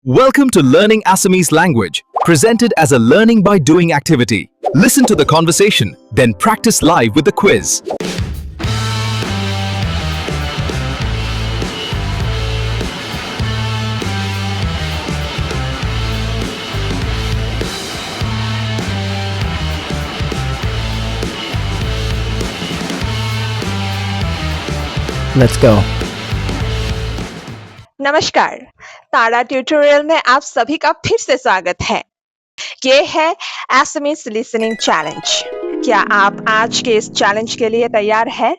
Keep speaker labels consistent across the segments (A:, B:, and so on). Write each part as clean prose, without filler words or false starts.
A: Welcome to Learning Assamese Language, presented as a learning by doing activity. Listen to the conversation, then practice live with the quiz.
B: Let's go.
C: नमस्कार, तारा tutorial में आप सभी का फिर से स्वागत है। ये है एसएमएस लिसनिंग चैलेंज। क्या आप आज के इस चैलेंज के लिए तैयार हैं?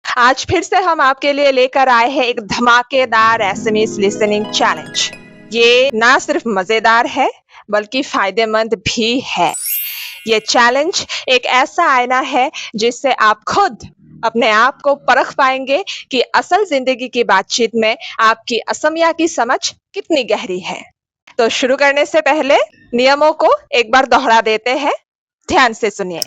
C: आज फिर से हम आपके लिए लेकर आए हैं एक धमाकेदार एसएमएस लिसनिंग चैलेंज। ये ना सिर्फ मजेदार है बल्कि फायदेमंद भी है। ये चैलेंज एक ऐसा आईना है जिससे आप खुद अपने आप को परख पाएंगे कि असल जिंदगी की बातचीत में आपकी असमिया की समझ कितनी गहरी है। तो शुरू करने से पहले नियमों को एक बार दोहरा देते हैं, ध्यान से सुनिए।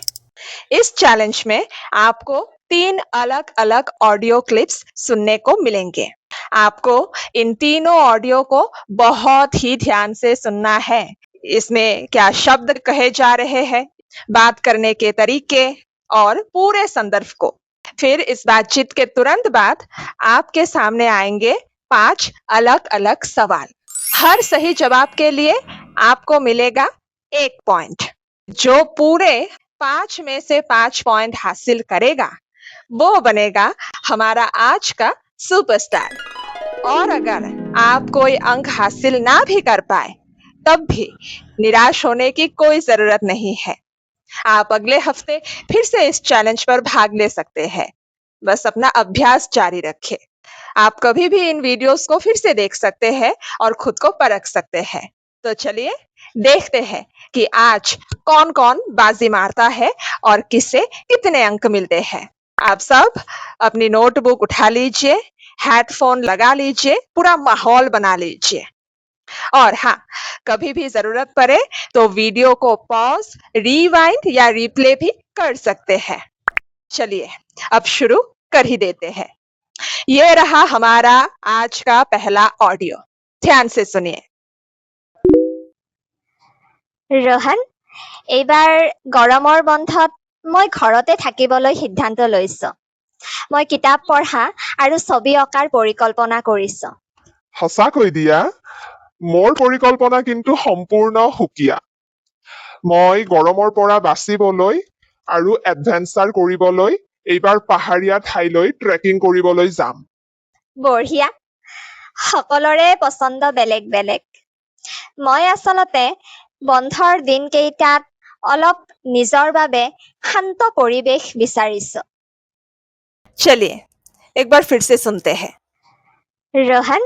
C: इस चैलेंज में आपको 3 अलग-अलग ऑडियो क्लिप्स सुनने को मिलेंगे। आपको इन तीनों ऑडियो को बहुत ही ध्यान से सुनना है। इसमें क्या शब्द कहे जा रहे हैं, बात करने के तरीके और पूरे संदर्भ को। फिर इस बातचीत के तुरंत बाद आपके सामने आएंगे 5 अलग-अलग सवाल। हर सही जवाब के लिए आपको मिलेगा 1 पॉइंट। जो पूरे 5 में से 5 पॉइंट हासिल करेगा, वो बनेगा हमारा आज का सुपरस्टार। और अगर आप कोई अंक हासिल ना भी कर पाए, तब भी निराश होने की कोई जरूरत नहीं है। आप अगले हफ्ते फिर से इस चैलेंज पर भाग ले सकते हैं। बस अपना अभ्यास जारी रखें। आप कभी भी इन वीडियोस को फिर से देख सकते हैं और खुद को परख सकते हैं। तो चलिए देखते हैं कि आज कौन-कौन बाजी मारता है और किसे कितने अंक मिलते हैं। आप सब अपनी नोटबुक उठा लीजिए, हेडफोन लगा लीजिए, पूरा माहौल बना लीजिए। और हाँ, कभी भी जरूरत पड़े तो वीडियो को पॉज, रिवाइंड या रिप्ले भी कर सकते हैं। चलिए अब शुरू कर ही देते हैं। ये रहा हमारा आज का पहला ऑडियो, ध्यान से सुनिए।
D: रोहन, এইবাৰ গৰমৰ বন্ধত মই ঘৰতে থাকিবলৈ সিদ্ধান্ত লৈছো। মই কিতাপ পঢ়া আৰু ছবি অঁকাৰ পৰিকল্পনা কৰিছো।
E: সঁচাকৈ দিয়া, মোৰ পৰিকল্পনা কিন্তু সম্পূৰ্ণ সুকীয়া। মই গৰমৰ পৰা বাচিবলৈ আৰু এডভেঞ্চাৰ কৰিবলৈ এইবাৰ পাহাৰীয়া ঠাইলৈ ট্ৰেকিং কৰিবলৈ যাম।
D: বঢ়িয়া। সকলোৰে পছন্দ বেলেগ বেলেগ। মই আচলতে বন্ধৰ দিনকেইটাত অলপ নিজৰ বাবে শান্ত পৰিৱেশ বিচাৰিছো।
C: चलिए एक बार फिर से सुनते हैं।
D: रोहन,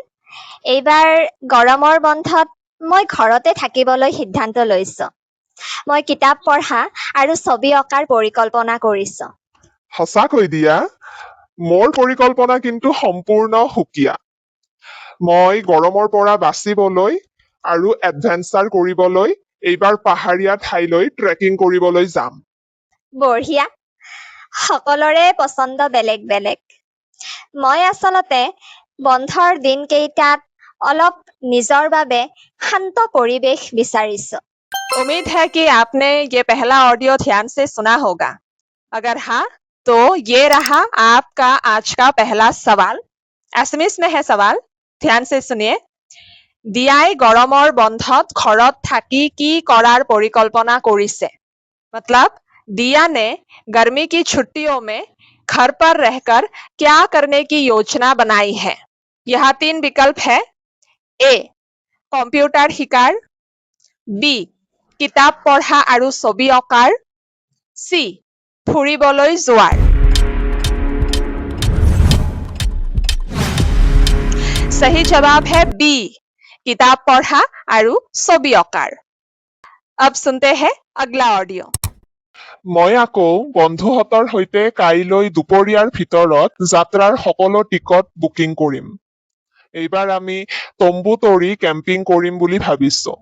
D: এইবাৰ গৰমৰ বন্ধত মই ঘৰতে থাকিবলৈ সিদ্ধান্ত লৈছো। মই কিতাপ পঢ়া আৰু ছবি অঁকাৰ পৰিকল্পনা কৰিছো।
E: সঁচাকৈ দিয়া, মোৰ পৰিকল্পনা কিন্তু সম্পূৰ্ণ সুকীয়া। মই গৰমৰ পৰা বাচিবলৈ আৰু এডভেঞ্চাৰ কৰিবলৈ এইবাৰ পাহাৰীয়া ঠাইলৈ ট্ৰেকিং কৰিবলৈ যাম।
D: বঢ়িয়া। সকলোৰে পছন্দ বেলেগ বেলেগ। মই আচলতে বন্ধৰ দিনকেইটাত অলপ নিজৰ বাবে শান্ত পৰিৱেশ বিচাৰিছো।
C: उम्मीद है कि आपने ये पहला ऑडियो ध्यान से सुना होगा। अगर हाँ, तो ये रहा आपका आज का पहला सवाल। एसएमएस में है सवाल, ध्यान से सुनिए। दियाई गरমৰ বন্ধত ঘৰত থাকি কি কৰাৰ परिकल्पना কৰিছে। मतलब दिया ने गर्मी की छुट्टियों में घर पर रहकर क्या करने की योजना बनाई है। यहाँ 3 विकल्प है। ए, কম্পিউটাৰ শিকাৰ, বি, কিতাপ পঢ়া আৰু ছবি অঁকাৰ, সি, ফুৰিবলৈ যোৱাৰ। सही जवाब है बी, किताब पढ़ा और ছবি অঁকাৰ। अब सुनते हैं अगला ऑडियो।
E: মই আকৌ বন্ধুহঁতৰ সৈতে কাইলৈ দুপৰীয়াৰ ভিতৰত যাত্ৰাৰ সকলো টিকট বুকিং কৰিম। এইবাৰ আমি তম্বু তৰি কেম্পিং কৰিম বুলি ভাবিছো।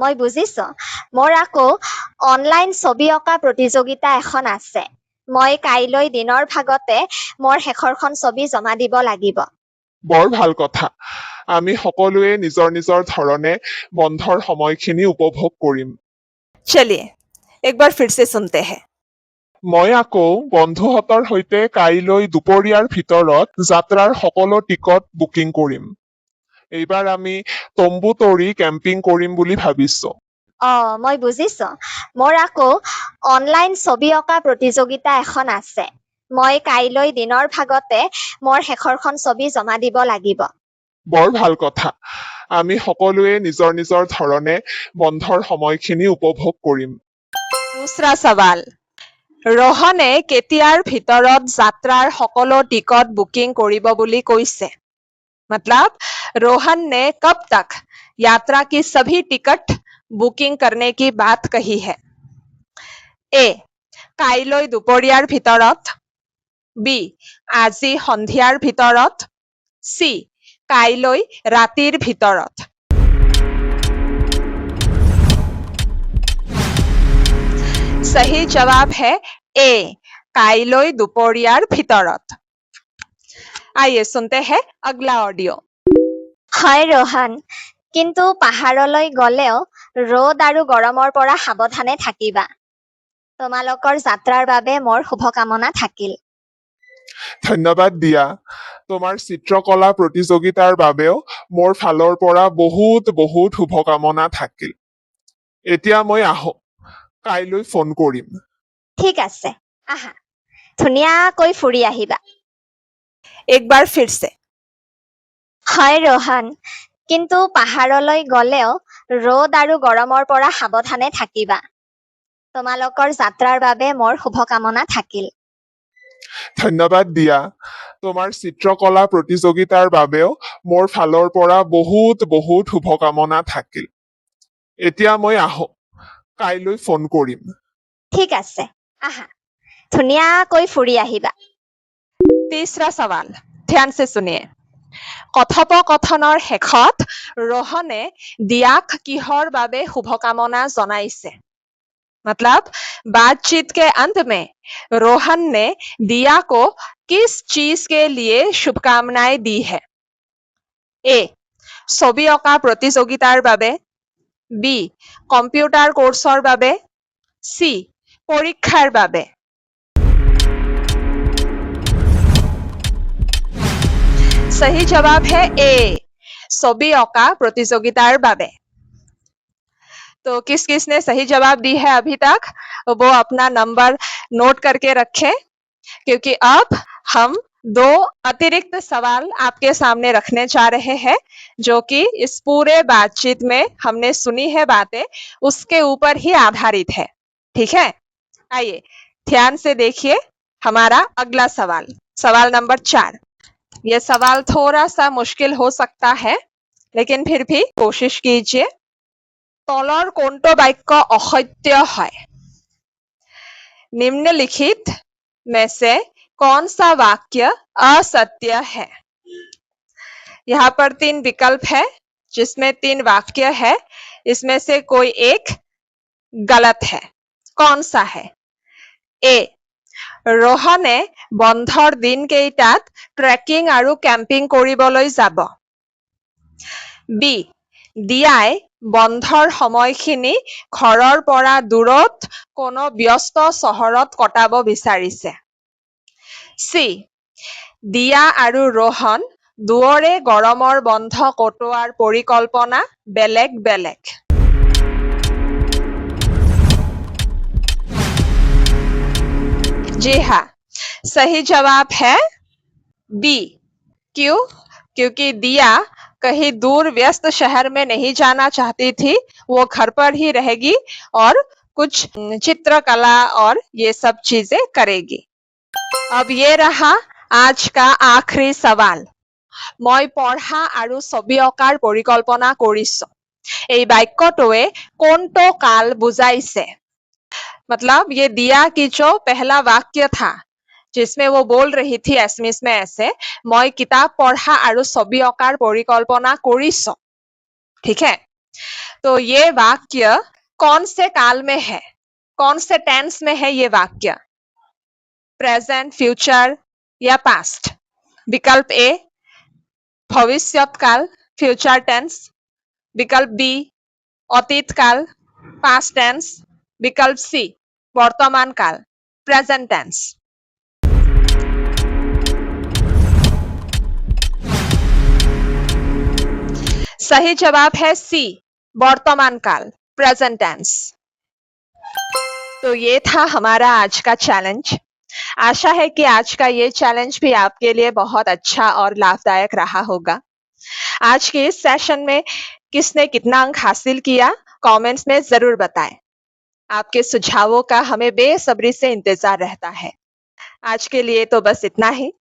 D: মই বুজিছো। মোৰ আকৌ অনলাইন ছবি অঁকা প্ৰতিযোগিতা এখন আছে। মই কাইলৈ দিনৰ ভাগতে মোৰ শেষৰখন ছবি জমা দিব লাগিব।
E: বৰ ভাল কথা। আমি সকলোৱে নিজৰ নিজৰ ধৰণে বন্ধৰ সময়খিনি উপভোগ কৰিম
C: चलिए एक बार फिर से सुनते हैं
E: মই আকৌ বন্ধুহঁতৰ সৈতে কাইলৈ দুপৰীয়াৰ ভিতৰত যাত্ৰাৰ সকলো টিকট বুকিং কৰিম এইবাৰ আমি তম্বু তৰি কেম্পিং কৰিম বুলি ভাবিছো
D: মই বুজিছো মোৰ আকৌ অনলাইন ছবি অঁকা প্ৰতিযোগিতা এখন আছে মই কাইলৈ দিনৰ ভাগতে মোৰ শেষৰখন ছবি জমা দিব লাগিব
E: বৰ ভাল কথা আমি সকলোৱে নিজৰ নিজৰ ধৰণে বন্ধৰ সময়খিনি উপভোগ কৰিম
C: दूसरा सवाल रोहने केতিয়াৰ ভিতৰত যাত্ৰাৰ সকলো টিকট বুকিং কৰিব বুলি কৈছে मतलब रोहन ने कब तक यात्रा की सभी टिकट बुकिंग करने की बात कही है ए কাইলৈ দুপৰীয়াৰ ভিতৰত বি আজি সন্ধিয়াৰ ভিতৰত সি কাইলৈ ৰাতিৰ ভিতৰত सही जवाब है ए काइलोई दुपरियार भितरत आइए सुनते हैं अगला ऑडियो
D: হয় ৰোহন কিন্তু পাহাৰলৈ গলেও ৰ'দ আৰু গৰমৰ পৰা সাৱধানে থাকিবা তোমালোকৰ যাত্ৰাৰ বাবে মোৰ শুভকামনা থাকিল
E: ধন্যবাদ দিয়া তোমাৰ চিত্ৰকলা প্ৰতিযোগিতাৰ বাবেও মোৰ ফালৰ পৰা বহুত বহুত শুভকামনা থাকিল এতিয়া মই আহো কাইলৈ ফোন কৰিম
D: ঠিক আছে আহা ধুনীয়াকৈ ফুৰি আহিবা
C: एक बार फिर से
D: হয় ৰোহন কিন্তু পাহাৰলৈ গলেও ৰ'দ আৰু গৰমৰ পৰা সাৱধানে থাকিবা তোমালোকৰ যাত্ৰাৰ বাবে মোৰ শুভকামনা থাকিল
E: ধন্যবাদ দিয়া তোমাৰ চিত্ৰকলা প্ৰতিযোগিতাৰ বাবেও মোৰ ফালৰ পৰা বহুত বহুত শুভকামনা থাকিল এতিয়া মই আহো কাইলৈ ফোন কৰিম
D: ঠিক আছে আহা ধুনীয়াকৈ ফুৰি আহিবা
C: तीसरा सवाल ध्यान से सुनिए কথোপকথনৰ শেষত रोहने दियाक किहर बाबे शुभकामना जनाइसे मतलब बातचीत के अंत में रोहन ने दिया को किस चीज के लिए शुभकामनाएं दी है ए ছবি অঁকা প্ৰতিযোগিতাৰ বাবে বি কম্পিউটাৰ কোৰ্সৰ বাবে সি পৰীক্ষাৰ বাবে सही जवाब है ए ছবি অঁকা प्रतियोगितार बाबे तो किस किसने सही जवाब दी है अभी तक वो अपना नंबर नोट करके रखें क्योंकि अब हम दो अतिरिक्त सवाल आपके सामने रखने जा रहे हैं जो कि इस पूरे बातचीत में हमने सुनी है बातें उसके ऊपर ही आधारित है ठीक है आइए ध्यान से देखिए हमारा अगला सवाल सवाल नंबर 4 ये सवाल थोड़ा सा मुश्किल हो सकता है लेकिन फिर भी कोशिश कीजिए तलर कोनটো বাক্য असत्य है निम्नलिखित में से कौन सा वाक्य असत्य है यहाँ पर 3 विकल्प है जिसमें 3 वाक्य है इसमें से कोई एक गलत है कौन सा है ए रोहने बंधर दिन केइटात ट्रेकिंग आरु कैम्पिंग करिबोलै যাব बी दियाय बंधर সময়খিনি ঘৰৰ পৰা দূৰত কোনো ব্যস্ত চহৰত কটাব বিচাৰিছে সি দিয়া আৰু रोहन দুয়োৰে গৰমৰ বন্ধ কটোৱাৰ পৰিকল্পনা বেলেগ বেলেগ जी हाँ सही जवाब है बी क्यों क्योंकि दिया कहीं दूर व्यस्त शहर में नहीं जाना चाहती थी वो घर पर ही रहेगी और कुछ चित्रकला और ये सब चीजें करेगी अब ये रहा आज का आखिरी सवाल মই পঢ়া আৰু ছবি অঁকাৰ পৰিকল্পনা কৰিছো এই বাক্যটোৱে কোনটো কাল বুজাইছে मतलब ये दिया कि जो पहला वाक्य था जिसमें वो बोल रही थी एसएमएस में ऐसे मैं किताब पढ़ा आरु ছবি অঁকাৰ परिकल्पना কৰিছো ठीक है तो ये वाक्य कौन से काल में है कौन से टेंस में है ये वाक्य प्रेजेंट फ्यूचर या पास्ट विकल्प ए भविष्यत काल फ्यूचर टेंस, विकल्प बी अतीत काल, पास्ट टेंस, विकल्प सी वर्तमान काल, प्रेजेंट टेंस। सही जवाब है सी वर्तमान काल, प्रेजेंट टेंस। तो ये था हमारा आज का चैलेंज। आशा है कि आज का ये चैलेंज भी आपके लिए बहुत अच्छा और लाभदायक रहा होगा। आज के इस सेशन में किसने कितना अंक हासिल किया, कमेंट्स में जरूर बताएं। आपके सुझावों का हमें बेसब्री से इंतजार रहता है। आज के लिए तो बस इतना ही।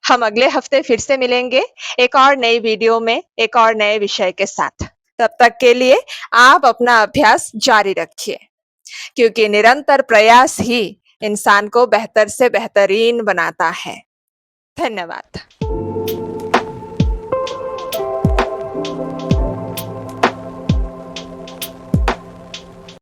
C: हम अगले हफ्ते फिर से मिलेंगे एक और नई वीडियो में एक और नए विषय के साथ। तब तक के लिए आप अपना अभ्यास जारी रखिए, क्योंकि निरंतर प्रयास ही इंसान को बेहतर से बेहतरीन बनाता है। धन्यवाद।